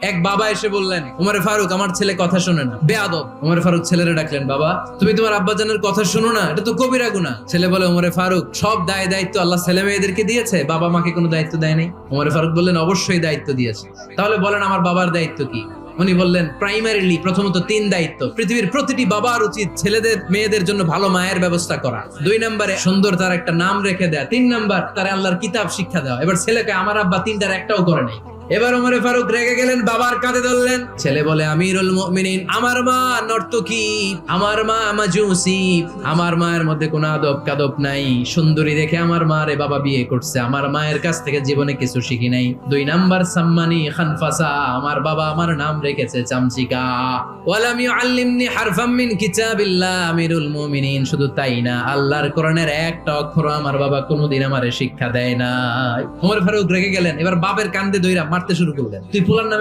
এক বাবা এসে বললেন, উমরে ফারুক আমার ছেলে কথা শোনে না, বেয়াদব। উমরে ফারুক ছেলেরে ডাকলেন, বাবা তুমি তোমার আব্বাজানের কথা শোনো না, এটা তো কবিরা গুনাহ। ছেলে বলে, উমরে ফারুক সব দায় দায়িত্ব আল্লাহ ছেলে মেয়েদেরকে দিয়েছে, বাবা মাকে কোনো দায়িত্ব দেয় নাই। উমরে ফারুক বললেন, অবশ্যই দায়িত্ব দিয়েছে। তাহলে বলেন আমার বাবার দায়িত্ব কি? উনি বললেন, প্রাইমারিলি প্রথমত 3 দায়িত্ব। পৃথিবীর প্রতিটি বাবার উচিত ছেলেদের মেয়েদের জন্য ভালো মায়ের ব্যবস্থা করা। 2 নম্বরে সুন্দর তার একটা নাম রেখে দেয়া। 3 নাম্বার তার আল্লাহর কিতাব শিক্ষা দেওয়া। এবার ছেলেকে আমার আব্বা 3টার একটাও করে নাই। এবার ওমরে ফারুক রেগে গেলেন, বাবার কাঁধে ধরলেন। ছেলে বলে, আমিরুল মুমিনিন, আমার মা নর্তকী, আমার মা মাজুসি, আমার মায়ের মধ্যে কোনো আদব কাদব নাই, সুন্দরী দেখে আমার মা রে বাবা বিয়ে করছে, আমার মায়ের কাছ থেকে জীবনে কিছু শিখি নাই। 2 নাম্বার সাম্মানি খানফাসা, আমার বাবা আমার নাম রেখেছে চামচিকা। ওয়ালাম ইউআল্লিমনি হারফাম মিন কিতাবিল্লাহ, আমিরুল মুমিনিন, শুধু তাই না, আল্লাহর কোরআনের একটা অক্ষর আমার বাবা কোনোদিন আমারে শিক্ষা দেয় না। ওমর ফারুক রেগে গেলেন, এবার বাপের কান্দে দইরা মারতে শুরু করলেন। তুই ফুলার নামে